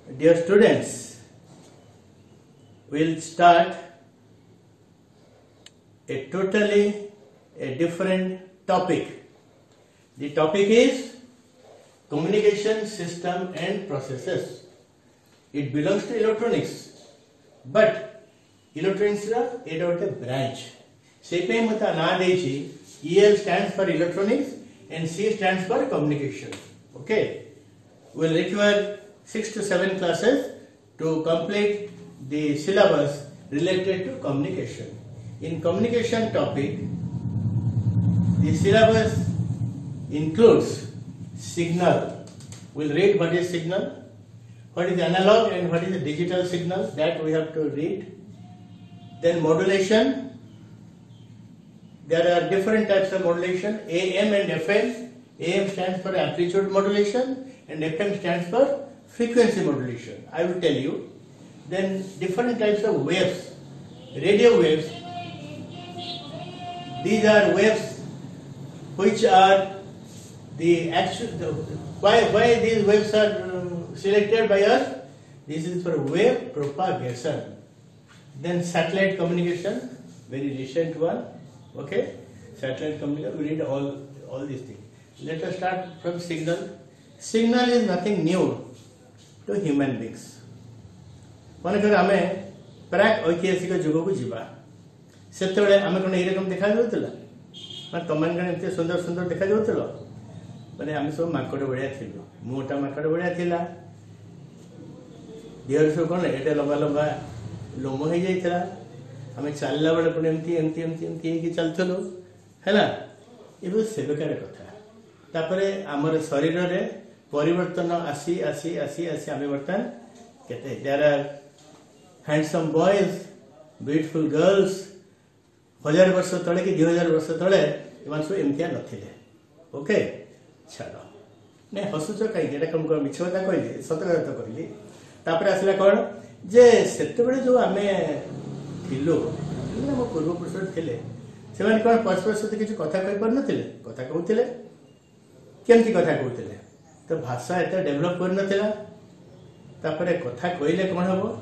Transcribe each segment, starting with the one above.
Dear students, we'll start a totally different topic. The topic is communication system and processes. It belongs to electronics, but electronics is a branch. Sepe mata na dechi. EL stands for electronics and C stands for communication. Okay, we'll require 6 to 7 classes to complete the syllabus related to communication. In communication topic, the syllabus includes signal. We'll read what is signal, what is analog and what is the digital signal, that we have to read. Then modulation. There are different types of modulation, AM and FM. AM stands for amplitude modulation and FM stands for frequency modulation. I will tell you. Then different types of waves, radio waves. These are waves which are the actual. Why these waves are selected by us? This is for wave propagation. Then satellite communication, very recent one. Okay, satellite communication. We read all these things. Let us start from signal. Signal is nothing new to human beings. मनकर आमे प्राक ऐतिहासिक जुग को जीवा सेतेबेले आमे कोन एरकम देखा जाउतला माने तमन कने एते सुंदर सुंदर देखा जाउतलो माने आमे सब माकड़ बढिया थिलु मोटा माकड़ बढिया थिला देहर सब कोन एटे लंबा लंबा लोम हो जाइतला आमे चालला बेले कोन एमती की चलथलो हैला इबो सेबकार कथा तापरे हमर शरीर रे परिवर्तन आसी आसी आसी आसी आमे बर्तन केते there are handsome boys, beautiful girls, 1000 वर्ष तले कि 2000 वर्ष तले इमान सब एमतिया नथिले. ओके छाड़ो ने हसुच कई एटा कम कर मिछवता कहली सतगत कहली तापर आसला कोन जे सेते बेले जो आमे थिलो हम पूर्व पुरुष थिले सेमान कोन परस्पर सहित किछ कथा कहि पर नथिले कथा कहउथिले केमति कथा कहउथिले तो भाषा एते डेवलप कर नथिला तापर कथा कहिले कोन हबो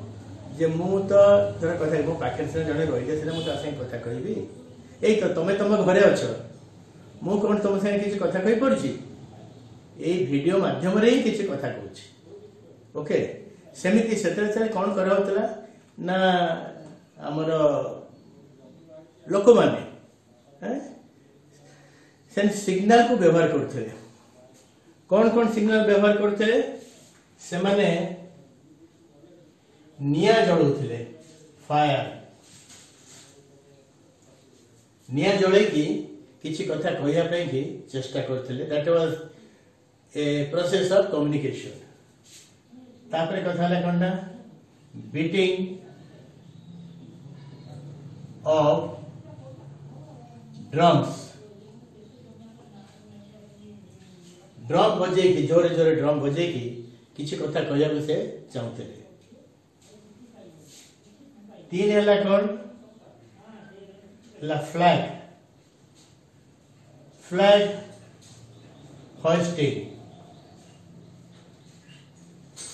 जे मु तो जरा कथा मो पाखे से जने रहिले से मु तो आसे कथा कहबी एई तो तमे तम घरे अछ मु कोन तम से किछ कथा कहि पड़छि एई वीडियो माध्यम रे ही किछ कथा कहउछि ओके सेमिति सेतरे से कोन करहउतला ना हमर लोक माने हैं सेन सिग्नल को व्यवहार करथले कोन सिग्नल व्यवहार करथले से माने निया जड़ुथिले फायर निया जळे की किछि कथा कहया पई की चेष्टा करथिले that was a process of communication तापरे कथा ले कोनना बीटिंग ऑफ ड्रम्स ड्रम बजे की जोरे जोरे ड्रम बजे की किछि कथा कहया से चाहथिले तीन है कौन ला फ्लैग फ्लैग होस्टिंग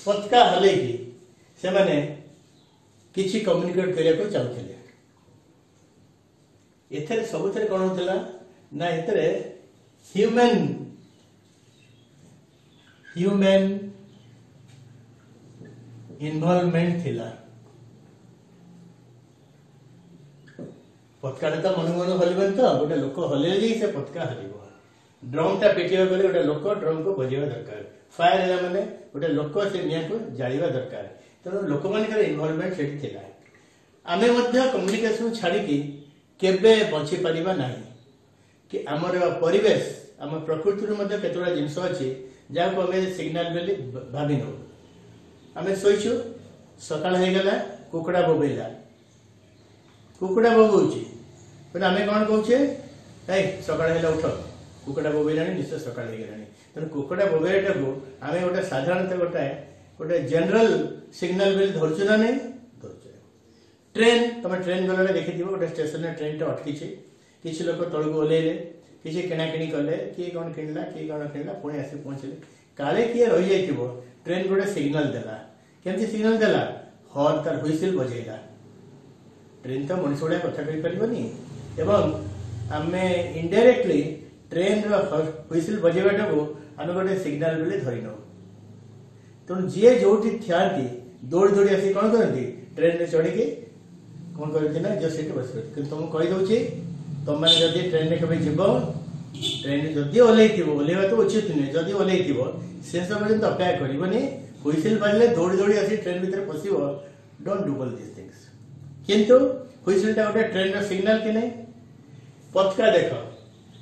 पताका हले की से माने किछि कम्युनिकेट करिया को चाहथिले एथरे सबथरे कोन होतला ना एथरे ह्यूमन इन्वॉल्वमेंट थिला पतका तो मन मन हलबन तो गोटे लोक हले से पतका हलिबो ड्रम ता पेटिया गले गोटे लोक ड्रम को बजेवा दरकार फायर है माने गोटे लोक से निया को जाळीवा दरकार तो लोक मान कर इन्वॉल्वमेंट सेठी थिला आमे मध्य कम्युनिकेशन छाडी की केबे बंची परिबा नाही कि हमर परिवेश हम प्रकृति रो मध्य केतोरा जिंस अछि जा को हमें सिग्नल बेली भाबी न हमें सोइछु सकाळ हे गेला कुकड़ा बोबेला कुकड़ा बोबुची पर आमे कोन कहूचे ए सकाळ हेला उठ कुकड़ा बोबेलानी निश्चय सकाळ हे गेलानी तन कुकड़ा बोबेटा को आमे गोटे साधारणत गोटे जनरल सिग्नल बेल धरछु ना नै धरछु ट्रेन तमे ट्रेन गले देखिथिबो गोटे स्टेशन रे ट्रेन टा अटकी छै किछि लोक तळगु ओलेले किछि किना किनी कले की कोन किनला पुणी आसी पहुंचले काले किए रही जाइथिबो ट्रेन गोटे सिग्नल देला केमती सिग्नल देला हॉर्न तार हुइसिल बजेला ट्रेन तो मनुष्य गुड़ा कथा कहि परिबनी एवं आमे इनडायरेक्टली ट्रेन रो हुइसिल बजेबाटा को आमे गोटे सिग्नल बोली धरि न तो जे जोटी थियाती दौड़ी दौड़ी आसी कौन करती ट्रेन रे चढ़ी के कौन करती ना जो सीट बस कि तुम कहि दउची तुम माने जदी ट्रेन रे कबे जिवो ट्रेन रे जदी ओलेवा तो उचित नहीं जदी ओलेइथिबो से सब पर्यंत अपेक्षा करबनी हुइसिल बजले दौड़ी दौड़ी आसी ट्रेन भीतर पसिबो don't do all this things किंतु हुइसिल टा गोटे ट्रेन रो सिग्नल कि नहीं पथका देखो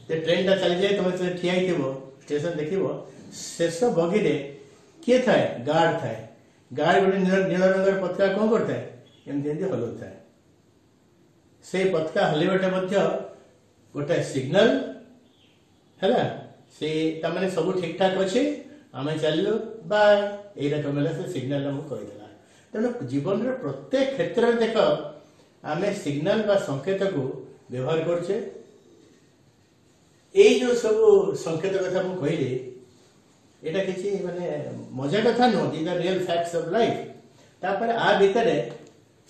जे ट्रेन टा चली जाए तुम से ठिया हिथिबो स्टेशन देखिबो शेष बगी रे के थाए गार्ड थाए गार्ड गोटे नील रंगर पथका कौन करता है एमती एमती हलुता है से पथका हलैबाटा मध्य गोटे सिग्नल हैला से तमाने सब ठीक ठाक अच्छे आम चलो बाय यही रकम से सिग्नल आमको कहीदेला तेणु जीवन प्रत्येक क्षेत्र में देख आम सिग्नल बा संकेत को व्यवहार करछे ये जो सब संकेत कथा मु कहली एटा किसी माने मजा कथा no these are real facts of life तापर आ भीतर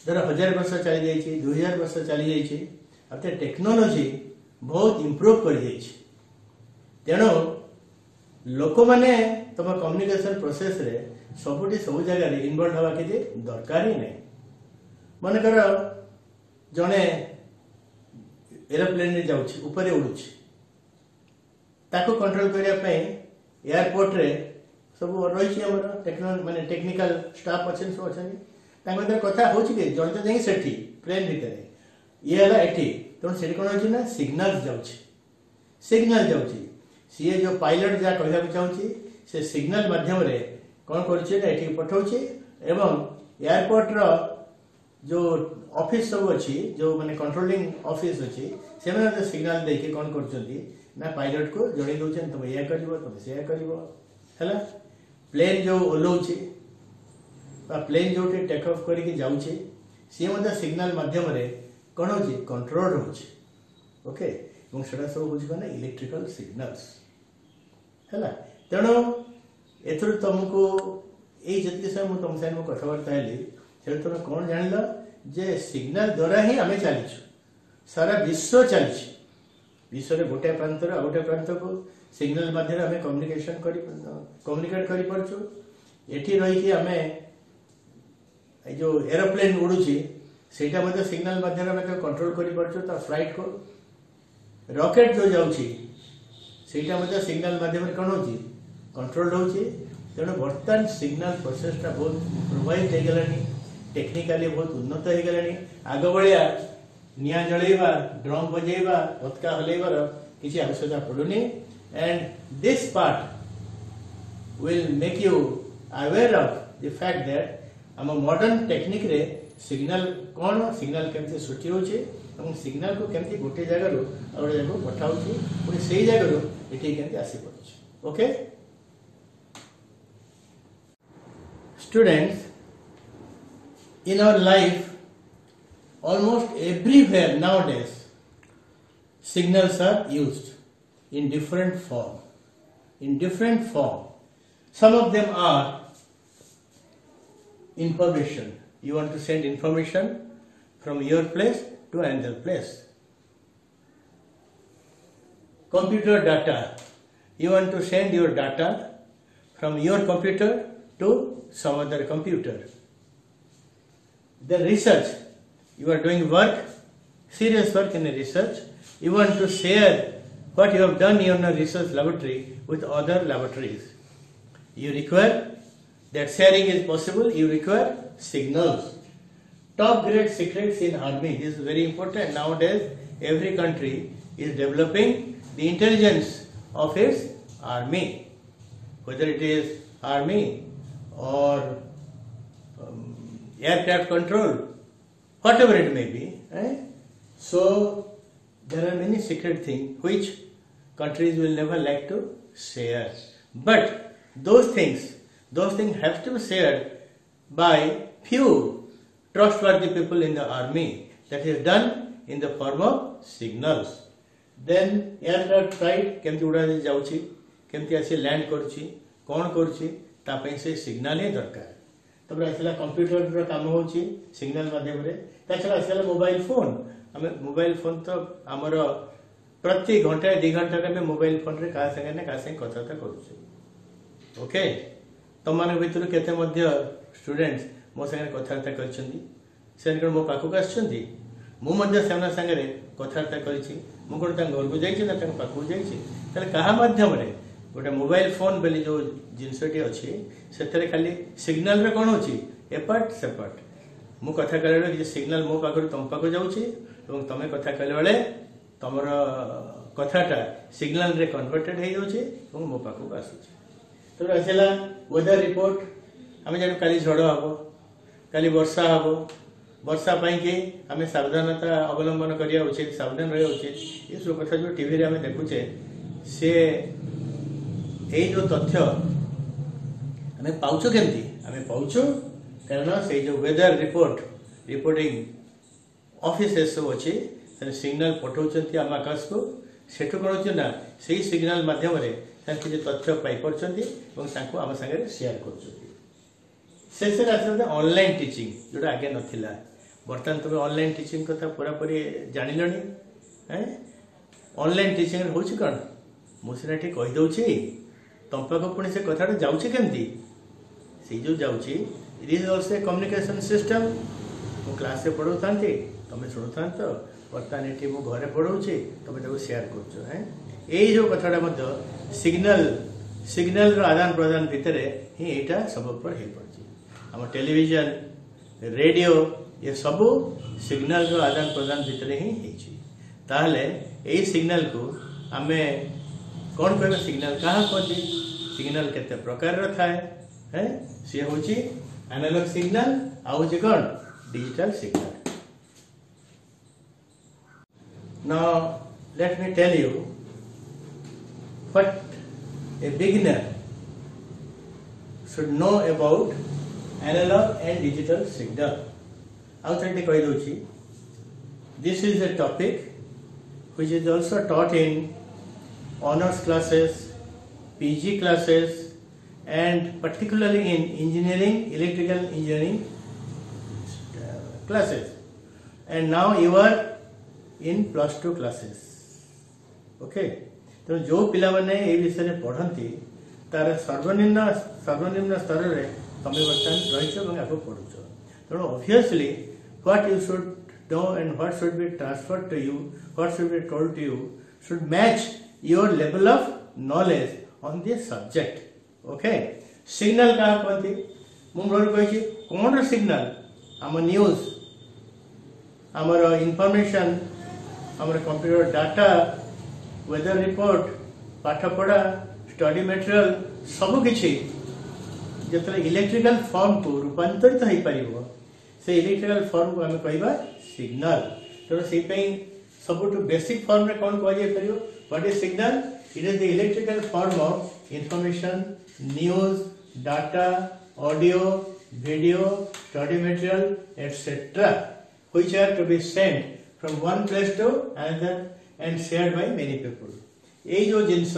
धर 1000 वर्ष चली जाइए 2000 वर्ष चली जाइए अब टेक्नोलोजी बहुत इम्प्रूव कर जाइए तेणु लोक मैंने तुम कम्युनिकेशन प्रोसेस रे सबुठी सब जगह इनवॉल्व हवा कि दरकार ही नहीं मन कर जड़े एरोप्लेन रे जाउछि ऊपर उड़ुछि ताको कंट्रोल करने एयरपोर्ट रे सब रही टेक्नोलॉजी माने टेक्निकल स्टाफ अच्छे सब अच्छे कथा हो जड़े तो जाए सेठी प्लेन भितर ये है एटी तेणु से कौन हो ना सिग्नल सिग्नल जाऊँगी सी जो पायलट जहाँ कहना चाहूँगी से सिग्नल माध्यम रे कौन कर पठाऊे एवं एयरपोर्ट रो जो ऑफिस सब अच्छी जो माने कंट्रोलिंग ऑफिस अच्छी से सिग्नल देके कौन कर ना पायलट को जड़े दौन तुम या कर तुम से है प्लेन जो ओह्लौचे प्लेन जो टेक ऑफ करके जाऊँचे सी सिग्नल माध्यम रे कौन हो कंट्रोल रोचे ओके से सब हूँ इलेक्ट्रिकल सिग्नल्स है तेणु एथर तुमको ये जितने समय मुझे तुम साथ कथबार्ता है तुम कौन जान जे सिग्नल द्वारा ही आम चलीचु सारा विश्व चली विश्व गोटे प्रांत गोटे प्रांत को सिग्नल माध्यम आम कम्युनिकेट कर पार्छु एठी रही आम जो एरोप्लेन उड़ुची सेटा सिग्नल माध्यम कंट्रोल कर पार्छु फ्लाइट को रॉकेट जो जाऊँगी सेटा सिग्नल माध्यम कौन हो कंट्रोल हो तेणु बर्तमान सिग्नल प्रोसेसटा बहुत प्रोवाइड हो गलानी टेक्निकाली बहुत उन्नत हो गलानी आग भाया निआ जलैबा ड्रम बजेबा पतका हलैबार किसी आवश्यकता पड़ुनी and this part will make you aware of the fact that आम मॉडर्न टेक्निक रे सिग्नल कौन सिग्नल केमती सृष्टि होचे सिग्नल को केमती गोटे जगह गोटे जगह पठाऊँ पुणी से जगह ये केमती आसी पड़े okay students in our life almost everywhere nowadays signals are used in different form some of them are information you want to send information from your place to another place computer data you want to send your data from your computer to some other computer then research you are doing work serious work in a research you want to share what you have done in your research laboratory with other laboratories you require that sharing is possible you require signals top grade secrets in army this is very important nowadays every country is developing the intelligence of its army whether it is army or aircraft control whatever it may be so there are many secret things which countries will never like to share but those things have to be shared by few trustworthy people in the army that is done in the form of signals then aircraft flight केमती उड़ा जाउची केमती आसी land करूची कौन करूची ता पई से सिग्नल ही दरकार तब आसला कंप्यूटर काम हो सिग्नल माध्यम छड़ा आसला मोबाइल फोन आम मोबाइल फोन तो आमर प्रति घंटा 2 घंटा के मोबाइल फोन रे क्या संगे ना क्या संगे कथबार्ता करुचे ओके तुम मान भर केते स्टूडेंट्स मो संगे कथबार्ता कर मो पाखक आसुँच मुझे सागे कथबार्ता करी मुझे घर को जाइए पाखक जाइए क्या मध्यम गोटे मोबाइल फोन बोली जो जिनसटी अच्छी से खाली सिग्नल रे कौन होची एपार्ट सेपार्ट मु कथा कहले बेले सिग्नल मो पाखर तुम पाखक जाऊँगी तुम कथा कहले बेले तुम कथाटा सिग्नल रे कन्वर्टेड हो जाऊँगी मो पाखक आसूची तो आसला वेदर रिपोर्ट आम जान काली झड़ हम काली वर्षा हम वर्षा पाई आम सावधानता अवलंबन करने उचित सावधान रहा उचित ये सब कथा जो टीवी आम देखुचे सी यही जो तथ्य आम पाच केमती आम पाच कारण से जो वेदर रिपोर्टिंग ऑफिस सब अच्छी सिग्नल पठाउछंती आम आकाश को सेठु कौन होची ना से सिग्नल माध्यम किसी तथ्य पाई पार्टी आम सागर शेयर कर ऑनलाइन टीचिंग जोटा आगे नथिला बर्तमान तुम ऑनलाइन टीचिंग कथा पूरा पूरी जान ऑनलाइन टीचिंग हो कौन मुझे कहीदे तुम पाक पुणी से कथा जाऊँगी केमती से जो जाऊँगी it is also A communication system मु क्लास रे पढ़ाऊ था तुम शुणु था तो बर्तमान ये घरे पढ़ाऊँ तुम शेयर कर यही जो कथाटा सिग्नल आदान प्रदान भितर ही यहाँ सब पर हो पड़ी आम टेलीविजन रेडियो ये सब सिग्नल रो आदान प्रदान भितर ही ताहले यही सिग्नल को आम कौन कह सिग्नल क्या कहते सिग्नल केते प्रकार थाए सी हूँ एनालॉग सिग्नल आउँ कौन digital signal now let me tell you what a beginner should know about analog and digital signal. Outside कही दूची this is a topic which is also taught in honors classes, PG classes and particularly in engineering, electrical engineering classes, and now you are in +2 classes. Okay, तो जो पिला माने ए विषय में पढ़ती तार सर्वनिम्न स्तर में तुम्हें बर्तमान रही आगे पढ़ुच तेणु obviously what you should know and what should be transferred to you what should be told to you should match your level of knowledge on this subject okay signal क्या कहती मुझे कौन सिग्नल आम न्यूज आमर information आमर computer data weather report पाठपढ़ा study material सबकि जो इलेक्ट्रिकल फॉर्म को रूपांतरित हो पार से इलेक्ट्रिकल फॉर्म को आम कह सिग्नल तेणु से सब बेसिक फॉर्म रे कौन कह what is signal it is the electrical form of information news data audio video study material etcetera which are to be sent from one place to another and shared by many people यही जो जिनस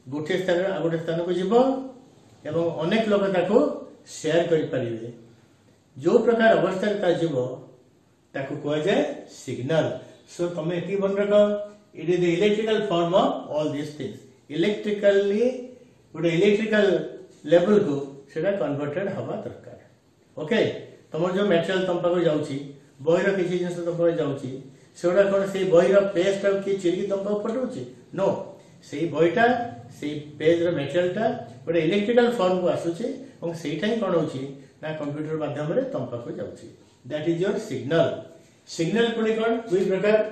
गोटे स्थान आ गोटे स्थान को जीव एवं अनेक लोग ताको शेयर करें जो प्रकार अवस्था जीव ताको कह जाए सिग्नल सो तुम ये मन रख it is the electrical form of all this things electrically गोटे इलेक्ट्रिकल लेवल को सेटा कन्वर्टेड हवा दरकार ओके तुम जो मटेरियल तुम पाक जाऊँगी बहीर किसी जिन तुम पाक जाऊँगी सेगुड़ा कौन से बहीर पेज टाक किए चिरिकी तुम पाक पठाऊँ नो से बहीटा से पेज मटेरियलटा गोटे इलेक्ट्रिकल फॉर्म को आसूचे और सेटा ही कौन होची ना कंप्यूटर माध्यम रे तुम पाक जाऊँगी that is your signal signal पुणी कौन दुई प्रकार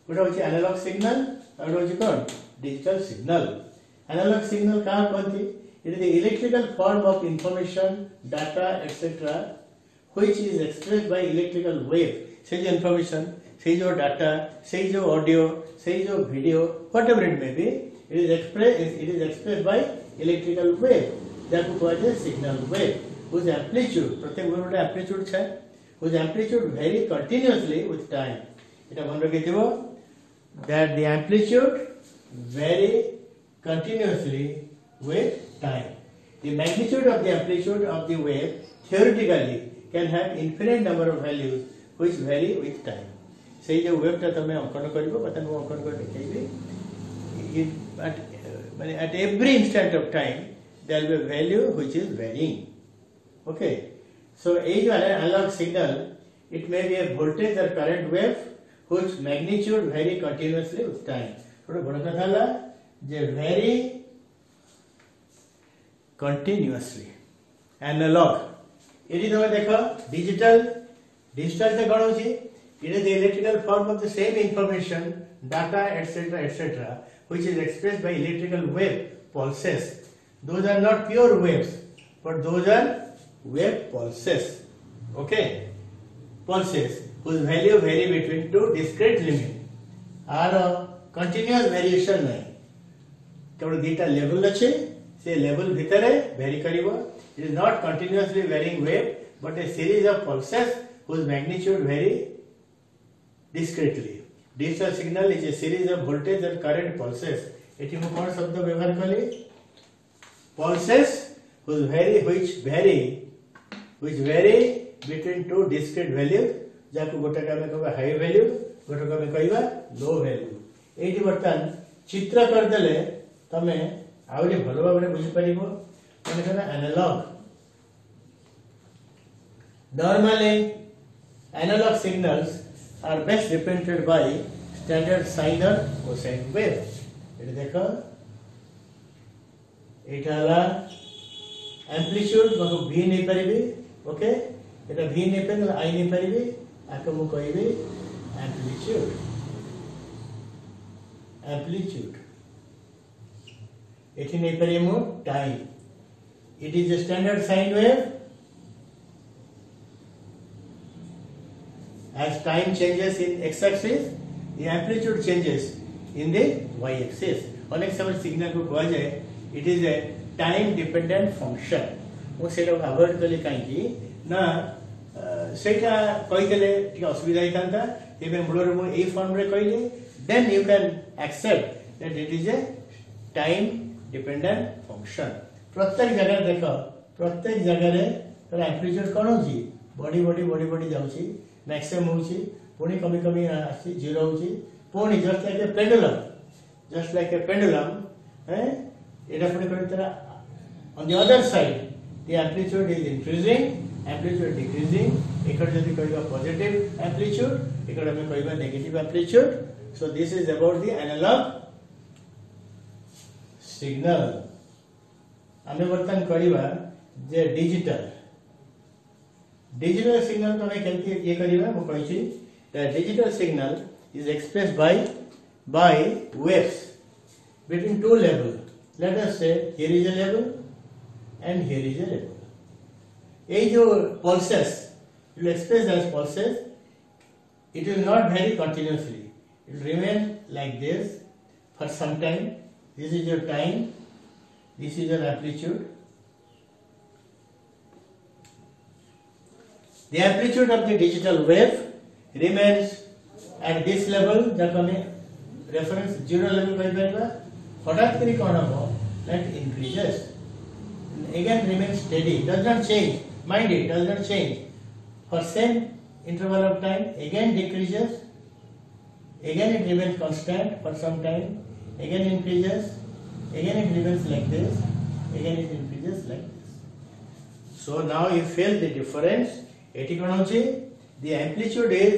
गोटे होची एनालॉग सिग्नल और गोटे होची कौन डिजिटल सिग्नल एनालॉग सिग्नल क्या कहती it is the electrical form of information data etcetera which is expressed by electrical wave से जो इंफॉर्मेशन से जो डाटा से जो ऑडियो से जो video whatever it may be it is expressed by electrical wave that को कहते हैं signal wave whose amplitude प्रत्येक वेव का amplitude है whose amplitude vary continuously with time इटा मन रखे दियो that the amplitude vary continuously with time the magnitude of the amplitude of the wave theoretically can have infinite number of values which vary with time. Say जो wave टा तमे अंकन करिवो बतन वो अंकन कर देखेबी at every instant of time there will be a value which is varying. Okay, so a analog signal, it may be a voltage or current wave whose magnitude vary continuously with time. थोड़ा बड़ा कथा ला जे vary continuously. Analog ये तुम देखो digital से कौन होची it is the electrical form of the same information, data, etc., which is expressed by electrical wave pulses. Those are not pure waves, but those are wave pulses. Okay, pulses whose value vary between two discrete limits. Are continuous variation नहीं. केवल दीटा level अच्छे, से level भीतरे vary करिवो. It is not continuously varying wave, but a series of pulses whose magnitude vary discretely. Digital signal is a series of voltage and current pulses. एठी मु कोन शब्द व्यवहार कली? Pulses which vary between two discrete values. जाको गोटा का में कहबा हाई वैल्यू, गोटा का में कहबा लो वैल्यू. एठी बर्तन चित्र कर देले तमे आउरी भलो भाबरे बुझि परिबो. माने कहना analogue. Normally analog signals are best represented by standard sine or cosine wave. ये देखो एठाला एम्पलीट्यूड मको v नहीं परिबे. ओके, एटा v नहीं परिबे I नहीं परिबे. आको मु कहबे एम्पलीट्यूड एठी नहीं परिबे मु time. It is a standard sine wave. As time changes in x-axis, the amplitude changes in the y-axis. अनेक समय सिग्नल को कहा जाए, it is a time-dependent function. वो सेटा अवॉइड करले काहेकि ना सेटा कहि देले ठीक असुविधा ही था. एबे मूलर मु ए फॉर्म रे कहिले, then you can accept that it is a time-dependent function. प्रत्येक जगह देखो, प्रत्येक जगह रे तर एम्पलीट्यूड कोन होची, बड़ी जाउची. मैक्सिमम होची पुणी कमी आसी जीरो होची पुणी जस्ट लाइक ए पेंडुलम एटा पुणी करी तरह on the other side the amplitude is increasing, amplitude decreasing. एकड़ जदी कहबा पॉजिटिव एम्पलीट्यूड, एकड़ में कहबा negative amplitude. So this is about the analogue signal. आमे वर्तन करिवा जे डिजिटल signal तो मैं केमती ये करिवा मु कहिछि that digital signal is expressed by waves between two levels. Let us say here is a level and here is a level. ये जो pulses will express as pulses. It will not vary continuously. It will remain like this for some time. This is your time. This is your amplitude. The amplitude of the digital wave remains at this level, that हमें reference zero level कही परिबा. हठात करी कौन हो that increases, again remains steady, does not change. Mind it, does not change. For same interval of time, again decreases, again it remains constant for some time, again increases, again it remains like this, again it increases like this. So now you feel the difference. एटी कोन होची the amplitude is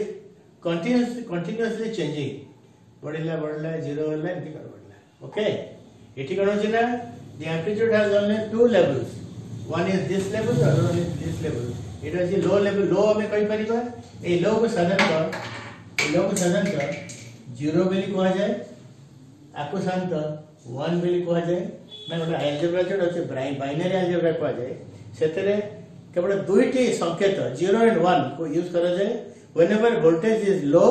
continuously changing. बढ़ला zero होला एमती कर बढ़ला. Okay, eighty कोन होची ना the amplitude has only two levels. One is this level, the other one is this level. It is the low level. लो हमें कहि परिबा ए लो को साधारणतः जीरो बेली कहा जाए, आपको साधारणतः 1 बेली कहा जाए. मैं गोटे अलजेब्रा जो अछि बाइनरी अलजेब्रा कहा जाए, सेतरे केवल दुईटी संकेत 0 and 1 को यूज करा जाए. whenever voltage is low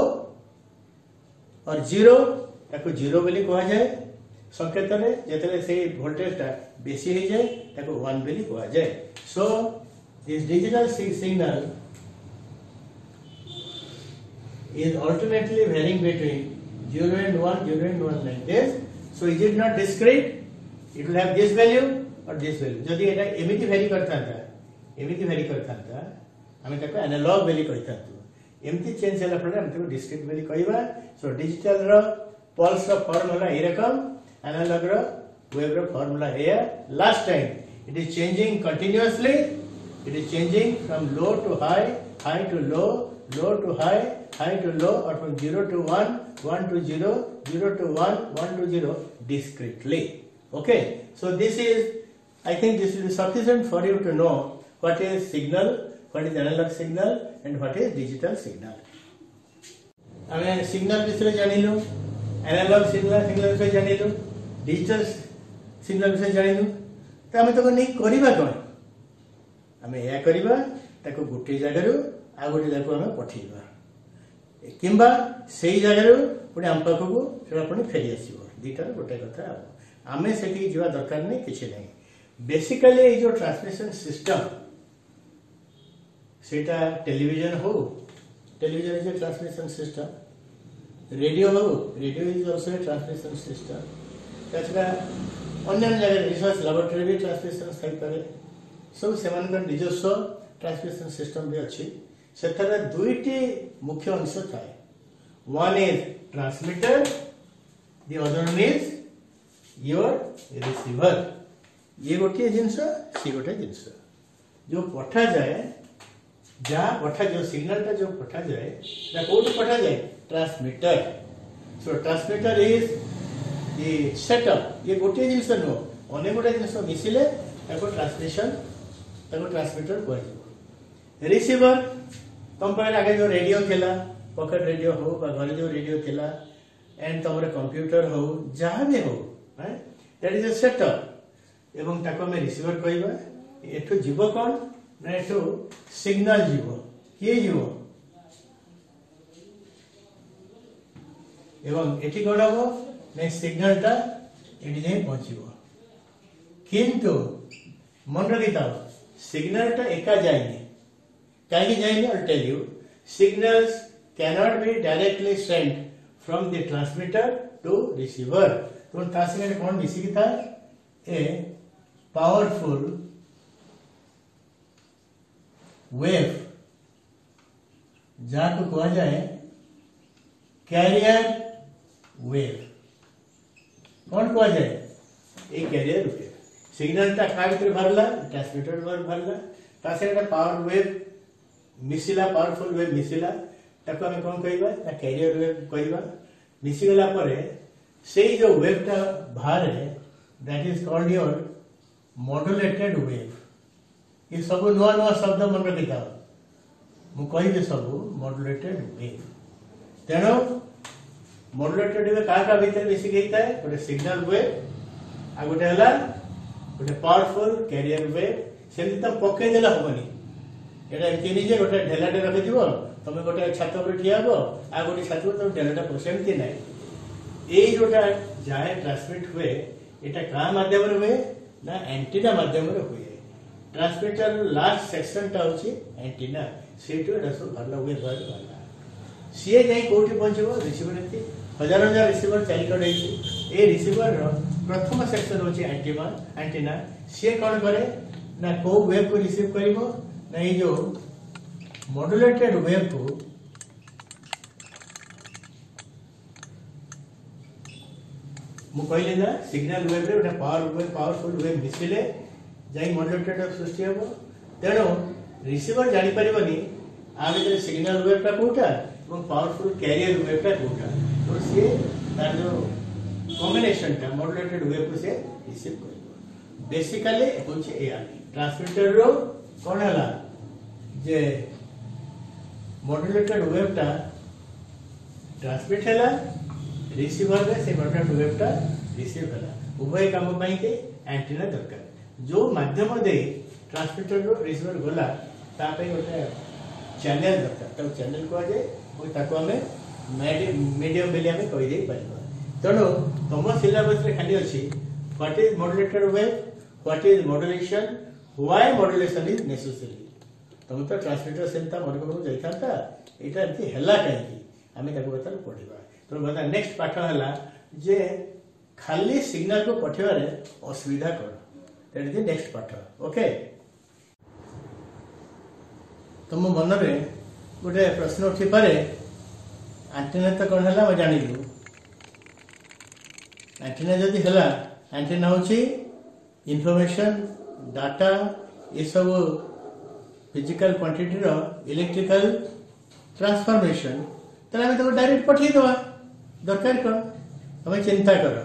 और 0 ताको 0 बेली कहा जाए संकेत रे, जेतले से वोल्टेज ता बेसी हो जाए ताको 1 बेली कहा जाए. So this digital signal is alternately varying between 0 and 1 like this. So is it not discrete? It will have this value or this value. यदि एटा एमिति vary करता था एमती वैली करता आम ताको एनालॉग वैली कही एमती चेंज होला पर हम ताको डिस्क्रीट वैली कहबा। सो डिजिटल रो पल्स रो फार्मूला ए रकम, एनालॉग रो वेव रो फार्मूला ए। Last time it is changing continuously, it is changing from low to high, high to low, low to high, high to low, or from 0 to 1, 1 to 0, 0 to 1, 1 to 0 discretely. Okay, so this is, I think this will be sufficient for you to know what is signal, what is analog signal, and what is digital signal. आमे signal विषय जानिलु, analog signal विषय जानिलु, digital signal विषय जानिलु, तो आमे तो नहीं करिबा कोन, आमे या करिबा ताको गुटे जगह आ गोटे जगह आम पठेबा किंबा से जगार पुणी आम पाखक पुणी फेरी आसो दुटार गोटे कथा आम से जा दरकार नहीं किसी नहीं। बेसिकली ये जो ट्रांसमिशन सिस्टम सेटा टेलीविजन हो, television is a transmission system, radio हो, radio is also a transmission system, अन्य जगह रिसर्च लैबोरेटरी भी ट्रांसमिशन थी सब से निजस्व ट्रांसमिशन सिस्टम भी अच्छी। से दुईटी मुख्य अंश थाए, one is transmitter, the other one is your receiver. ये गोटे जिनस सी गोटे जिनस जो पठा जाए, जहाँ पठा जो सिग्नल जो पठा जाए कौट पठा जाए transmitter. So transmitter is the setup. ये गोटे जिनस नुह अनेक गोटे जिनस मिसिले ट्रांसमिशन ट्रांसमीटर कह। रिसीवर तुम पाखे आगे जो रेडियो थिला, पॉकेट रेडियो हो घर जो रेडियो थिला, एंड तुम कंप्यूटर हो जहाँ भी हो, दैट इज ए सेटअप एवं ताको हमें रिसीवर कहबा। एठो जीव कौन ना एठो सिग्नल जीव किए जीव एवं एठी कौन हम ना सिग्नल टा एठी जाए पहुंचब। किंतु मन रखी था सिग्नल टा एका जाएनी कहीं जाएंगे। I'll tell you, signals cannot be directly sent from the transmitter to receiver. तो ट्रांसमीटर कौन मिसी की था ए पावरफुल वेव जहाँ को कहा जाए कैरियर वेव। कौन कहा जाए ए कैरियर वेव। सिग्नल टा का भीतर भरला ट्रांसमीटर भरला ट्रांसमीटर पावर वेव मिसिला, पावरफुल वेव मिसिला ताको हमें कौन कहबा ना कैरियर वेव कहबा। मिसी गला परे से जो वेवटा बाहर है that is called your modulated wave. ये सब नुआ नुआ शब्द मन रखी था मु कहबे सब मॉड्यूलेटेड वेव। तेणु मॉड्यूलेटेड वेव का भीतर मिसी गई था गोटे सिग्नल वेव आ गोटे हला गोटे पावरफुल कैरियर वेव। सेमती तो पकई देला हबनी, एटा एमती नहीं जे गोटे ढेलाटे रखि दिबो तुम गोटे छात पर ठिया हो आ गोटे छात पर तुम ढेलाटा पोसेमती ना। ये जोटा जाए ट्रांसमिट हुए एटा का माध्यम रे हुए ना एंटीना माध्यम रे हुए। ट्रांसमीटर लास्ट सेक्शन टा होची एंटीना, सेटो एटा सब भरला हुए भरला सीए जाई कोठी पहुंचबो रिसीवर एती हजार हजार रिसीवर चारि कड हेची। ए रिसीवर रो प्रथम सेक्शन होची एंटीना। सीए कोन करे ना को वेव को रिसीव करिवो ना ये जो मॉड्यूलेटेड वेव को मु कहले ना सिग्नल वेव रे पावरफुल वेव मिसिले जाई मॉड्यूलेटेड सृष्टि हेबो। तेणु रिसीवर जानि परिबनी आ भीतर सिग्नल वेव टा कोटा और पावरफुल कैरियर वेव टा कोटा। तो से तार जो कॉम्बिनेशन टा मॉड्यूलेटेड वेव को से रिसीव करबो। बेसिकली होचे ए ट्रांसमीटर रो कोन हला जे मॉड्यूलेटेड वेव टा ट्रांसमिट हैला, रिसीवर रे से मॉड्यूलेटेड वेव टा रिसीव हैला। उभय काम पई के एंटीना दरकार। जो माध्यम दे ट्रांसमीटर रो रिसीवर गला ता पई गोटे चैनल दरकार। तो चैनल को आजे और ताको हमें मीडियम बेले हमें कहि दे परबा। तणो तुम सिलेबस रे खाली अछि what is modulated wave, what is modulation, why modulation is necessary. तुम तो ट्रांसमीटर सेंता मन को जाई थाता एटा एती हला काई आमे ताको बता पढिबा। तो बता नेक्स्ट पाठ हला जे खाली सिग्नल को पठेबारे असुविधा कोन, दैट इज द नेक्स्ट पाठ। ओके तुम मन में गोटे प्रश्न उठी पारे एंटीना तो कौन है मैं जानिलु एंटीना जदि है एंटीना होची इनफॉरमेशन डाटा ये सब फिजिकल क्वांटिटी रो इलेक्ट्रिकल ट्रांसफॉर्मेशन ताले हमें तो डायरेक्ट पठेई दवा दरकार कौन हमें चिंता कर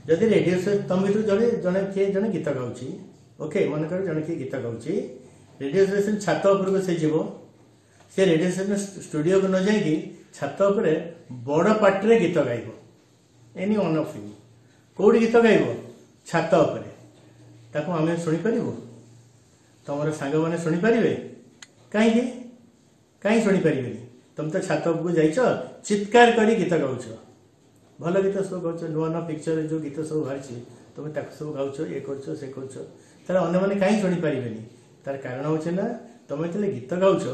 जदि रेडियो से तुम भी जड़े जड़े किए जड़े गीत गाँची ओके मन कर जड़े किए गीत गाँची रेडियो स्टेशन छात उपर से जीव से रेडियो स्टेशन स्टूडियो को न जाइए छात उपर बड़ पार्टी गीत गाइब any one of you Kaut गीत गाइब छात उपर ताको आम शुणिपर तुम सांग मैंने शुणिपारे कहीं कहीं शुणिपारे तुम तो छात उपको जाइच चित्कार कर गीत गाउच भल गीत सब गाउच नुआ नुआ पिक्चर जो गीत सब बाहरी तुम सब गाउच ये कर से कर अन्य मैंने कहीं शुणिपारे तार कारण हूँ ना तुम जो गीत गाउच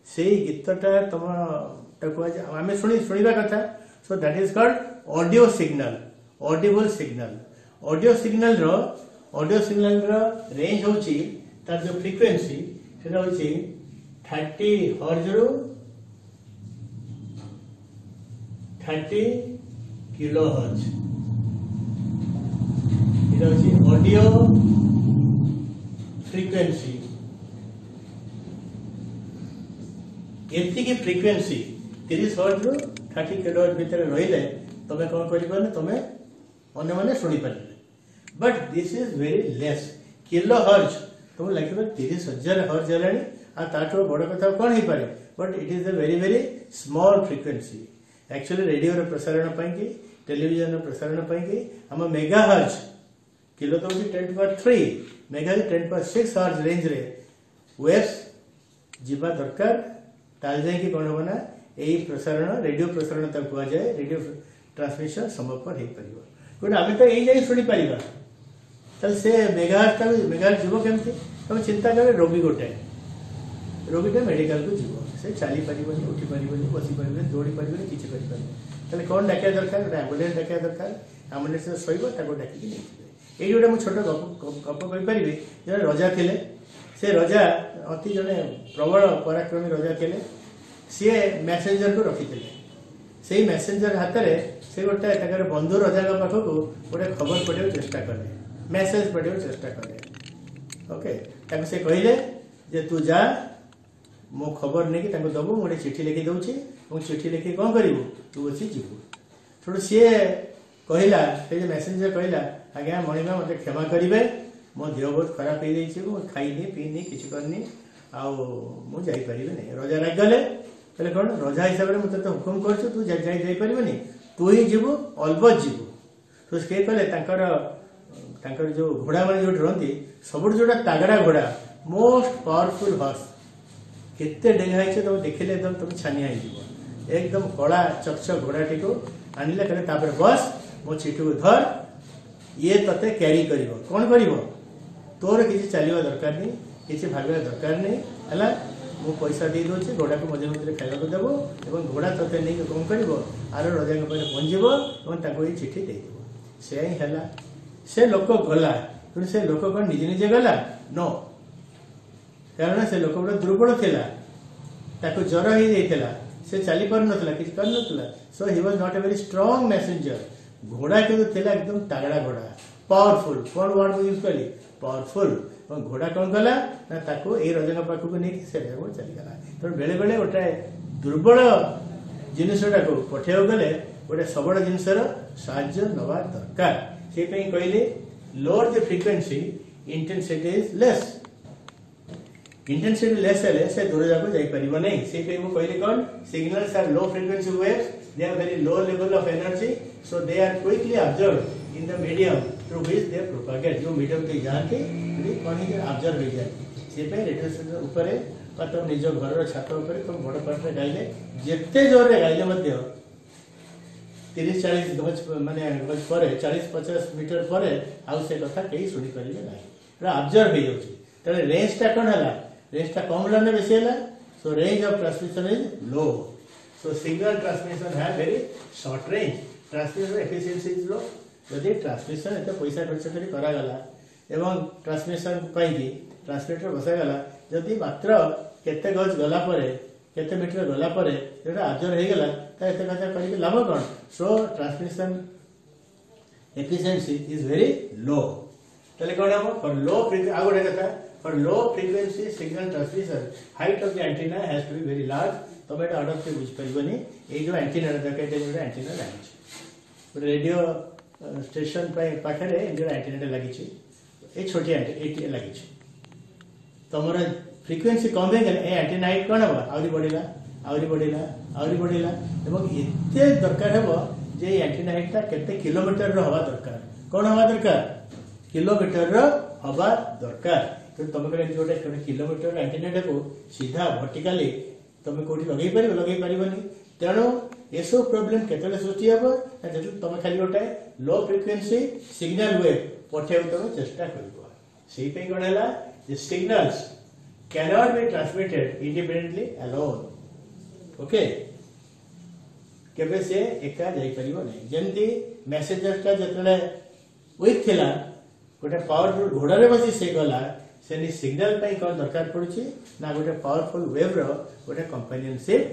से गीतटा तुम आम शुणा कथा so that is called audio signal Audible signal audio signal range होची तार जो फ्रीक्वेंसी सेटा होची 30 हर्ट्ज रु 30 किलो हर्ट्ज एटा होची ऑडियो फ्रीक्वेंसी एति की फ्रीक्वेंसी 30 हर्ट्ज रु 30 किलो हर्ट्ज भीतर रहिले तमे कोन करि पारे तमे अन्य माने सुनी पारे but this is very less kilo hertz तुम लगे 30,000 हर्ट्ज है आ ताठो बड़ कथा कौन हो पारे but it is a very very small frequency actually radio रे प्रसारण पाई कि टेलीविजन रे प्रसारण पाई कि हम मेगा हर्ट्ज किलो तो 10⁻3 मेगा 10⁻6 हर्ट्ज रेंज रे वेव्स जीवा दरकार ताल जाए कि कौन हो ना यही प्रसारण रेडियो प्रसारण तक कह जाए रेडियो ट्रांसमिशन संभवपर हो पार गोटे आम तो यही जाए शुणी पार ताल से मेगाहर्ट्ज जीव केमती तुम चिंता कर रोगी रोगीटा मेडिकल को जीव से चली पार उठी पार बसी पार दौड़ी पार किसी करें कौन डाकिया दरकार गोटे आम्बुलेंस डाकिया दरकार आम्बुलेंस शोब डाकिकी नहीं ये गोटे मुझे छोट गप कहीपरि जड़े रजा थे से रजा अति जड़े प्रबल पराक्रमी रजा थे सी मैसेंजर को रखी से मैसेंजर हाथ में से गोटे बंधु रजा पाखक गोटे खबर पढ़ाई चेष्टा कले मैसेज पढ़ाई चेष्टा कले ओके से कहले जे तू जा मो खबर नहीं दबू गोटे चिठी लिखी दूसरी चिठी लिखी कौन करू तू बस जीवु थोड़ा सी कहला से मैसेंजर कहला आज्ञा मणिमा मत क्षमा करेंगे मो देह बहुत खराब हो जाइए खाईनी पीनी किसी करनी आईपारे नहीं रजा रागले कहले कौन रजा हिसाब से मुझे तो हुकुम कर तू जापारे तू ही जीवु अलबत जीवु तो किए कहले जो घोड़ा मैंने जो रही सब जो तागड़ा घोड़ा मोस्ट पावरफुल हॉर्स केते डेगा है तुम देखिले एकदम तुम छानिया एकदम कला चकचक घोड़ाटी को आनिले कहले बस मो चिठी को धर ये तते कैरी करिवो कौन करिवो तोर किसी चलिवा दरकार नहीं किसी भागवा दरकार नहीं है मु पैसा दे दूसरी घोड़ा को मझे मझे खाइबा देबो एवं घोड़ा तते नहीं कौन करिवो आर रजा के पारे पहुंचबो एवं ताको ये चिठी दे देबो से ही हला से लोक गला से लोक कौन निजे निजे गला नो कारण से लोक बड़ा दुर्बल थिला ताको ज्वर हो जाइथिला से चली पार नथला किछ कर नथला so he was not a very strong messenger घोड़ा के थिला एकदम तगड़ा घोड़ा पावरफुल कौन वर्ड यूज करी पावरफुल घोड़ा कौन कला ना ताको ए रजा पाखक नहीं से चली गला तो बेले बेले गोटे दुर्बल जिनसटा को पठेव गले गोटे सबड़ जिनसर साहाय्य नवा दरकार से कहले lower the frequency intensity is less intensity less है से दूर जाको जाई परिबो नहीं से कहले कौन signals are low frequency waves they are very low level of energy so they are quickly absorbed in the medium through which they propagate जो मीडियम के जाके कहीं अब्जर्व हो जाए से रेडियो स्टेशन ऊपर तुम निज घर छात उपर तुम बड़ पार्टी गाइले जिते जोर गाइले 30-40 गज माने गज पर 40-50 मीटर पर आउ से कथा कहीं शुणी पारे ना अब्जर्व हो जाए तेरे रेंजटा कौन है रेंजटा कम लाने बेसी है so range of transmission is low so signal transmission है very short range transmission efficiency is low यदि ट्रांसमिशन एत पैसा खर्च कर ट्रांसमिशन ट्रांसमिटर बसागला जदि मात्र केते गज गला परे केते मीटर गला परे जेटा अब्जर्व हे गला ता एते कथा करी लाभ कोन so transmission efficiency is very low तले कोन हम फॉर लो फ्रीक्वेंसी आ गोटे कथा for low frequency signal transmission height of the antenna has to be very large तबे एटा ऑर्डर से बुझ परिबनी ए जो एंटीना देखे जे जो एंटीना लागी रेडियो स्टेशन पाखे जो एंटीना लगी ए छोटी एंटीना लगी तुम फ्रिक्वेन्सी कम हो गले एंटीना हाइट कौन हम आहरी बढ़ला आहरी बढ़ला आहरी बढ़ला एते दरकार हे जे एंटीना हाइटा केते किलोमीटर रो हवा दरकार कौन हवा दरकार किलोमीटर रो हवा दरकार तो तुम गोटे किलोमीटर एंटीना को सीधा वर्टिकली तुम कौटी लगे पारबनी तेणु ये सब प्रोब्लेम केतले सृष्टि हम जो तुम खाली गोटे लो फ्रिक्वेन्सी सिग्नल वेव पठे तुम चेष्टा कर कौन है signals cannot be transmitted independently alone okay केबे से एका जाई परिबो नै जेंती मेसेजर ता जतले विथ थिला गोटे पावरफुल घोड़ा रे बसी से गला सेनी सिग्नल पई कोन दरकार पड़ुची ना गोटे पावरफुल वेव रो गोटे कंपेनियनशिप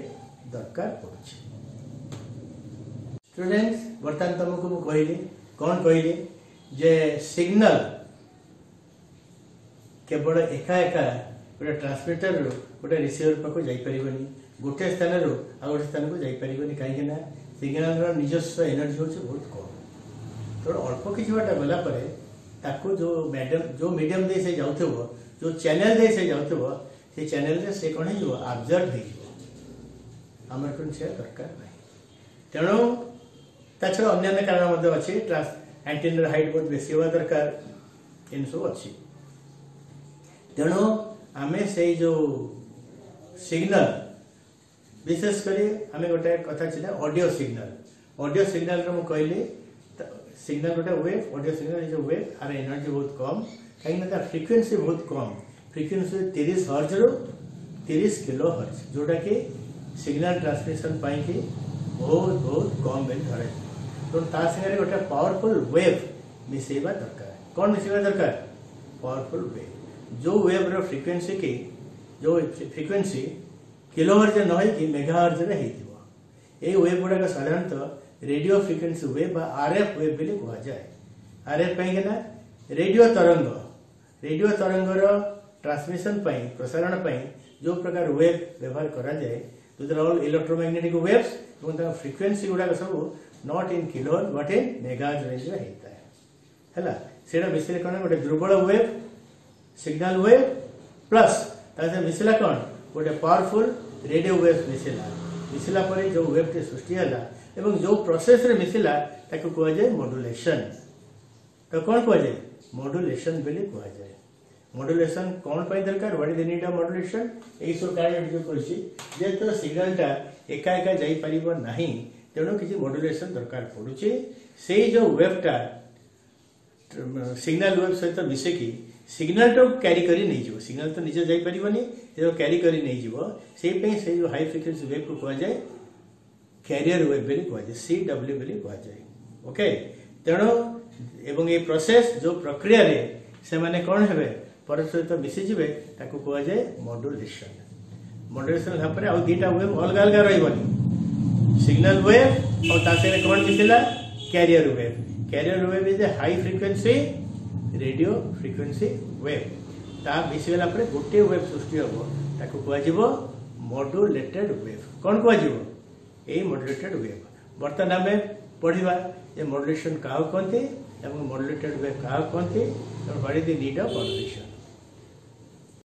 दरकार पड़ुची स्टूडेंट्स वर्तमान तुमको मु कहली कोन कहली जे सिग्नल केवल एका एका गोटे ट्रांसमीटर रो गोटे रिसीवर पाको जाई परिबनी गोटे स्थान रो आ गोटे स्थान को जाई परिबनी काहे ना सिग्नल रो निजस्व एनर्जी होछ बहुत कम तो अल्प किछि बाटा गला परे ताको जो मीडियम दे से जाउथबो जो चैनल दे से जाउथबो से चैनल रे से कोन हिजो ऑब्जर्व हिजो हमर कोन से दरकार नै तेणु ताछड़ अन्य कारण मध्ये अछि एंटीना हाइट बहुत बेसी होवा दरकार इन सब अछि तेणु आमे से जो सिग्नल विशेष करी आमे गोटे कथा छिला ऑडियो सिग्नल रो कहली सिग्नल गोटे wave audio signal is a wave आर एनर्जी बहुत कम कहीं ना फ्रीक्वेंसी बहुत कम फ्रीक्वेंसी 30 हर्ट्ज रो 30 किलो हर्ट्ज जोटा कि सिग्नल ट्रांसमिशन पाई कि बहुत बहुत कम बेल धरे तो ता संगे गोटे पावरफुल वेव मिसेबा दरकार कौन मिसेबा दरकार पावरफुल वेव जो वेव रो फ्रीक्वेंसी की जो फ्रीक्वेंसी किलोहर्ट्ज न होई कि मेगाहर्ट्ज रे हेतिबो ए वेव गुडा का साधारणतः रेडियो फ्रीक्वेंसी वेव बा आरएफ वेव बिले कहा जाए आरएफ पई ना रेडियो तरंग रो ट्रांसमिशन पई प्रसारण पई जो प्रकार वेव व्यवहार करा जाए तो दर ऑल इलेक्ट्रोमैग्नेटिक वेव्स এবং তা फ्रीक्वेंसी गुडा सब not in kilohertz but in megahertz range रे हेता है हैला सेडा विषय कोन गोटे दुर्बल वेव सिग्नल वेव प्लस तासे मिसला कोन गोटे पावरफुल रेडियो वेव मिसला परे जो वेव के सृष्टि हला एवं जो प्रोसेस रे मिसला ताको कहै जाय मॉड्यूलेशन तो कोन कहै जाय मॉड्यूलेशन बेले कहै जाय मॉड्यूलेशन कोन पय दरकार what is the need of modulation एई सो कारण जो करछि जे तो सिग्नल ता एका एका जाई परिबो नाही तेणु किछि मॉड्यूलेशन दरकार पडुछि सेई जो वेव ता सिग्नल वेव सहित मिसे की सिग्नल तो कैरी करी नहीं जीवो सिग्नल तो निजे जाई परिबनी जो कैरी करी नहीं जीवो सेई पे से जो हाई फ्रीक्वेंसी वेव को कहा जाय कैरियर वेव बेली कहा जाय सीडब्ल्यू बेली कहा जाय ओके तेणु एवं ए प्रोसेस जो प्रक्रिया रे से माने कोन हेबे परस्पर तो मिसी जिवे ताको कहा जाय मॉड्यूलेशन हापरे आ दीटा वेव अलग अलग रहइबनी सिग्नल वेव और तासे कोन मिसिला carrier wave is a high frequency radio frequency wave ता मिसगला परे गोटे वेव सृष्टि हबो ताको कहै जिवो मॉड्यूलेटेड वेव कोन कहै जिवो ए मॉड्यूलेटेड वेव वर्तमान हमें पढिबा ए मॉड्यूलेशन का कोनते एवं मॉड्यूलेटेड वेव का कोनते और what is the need of modulation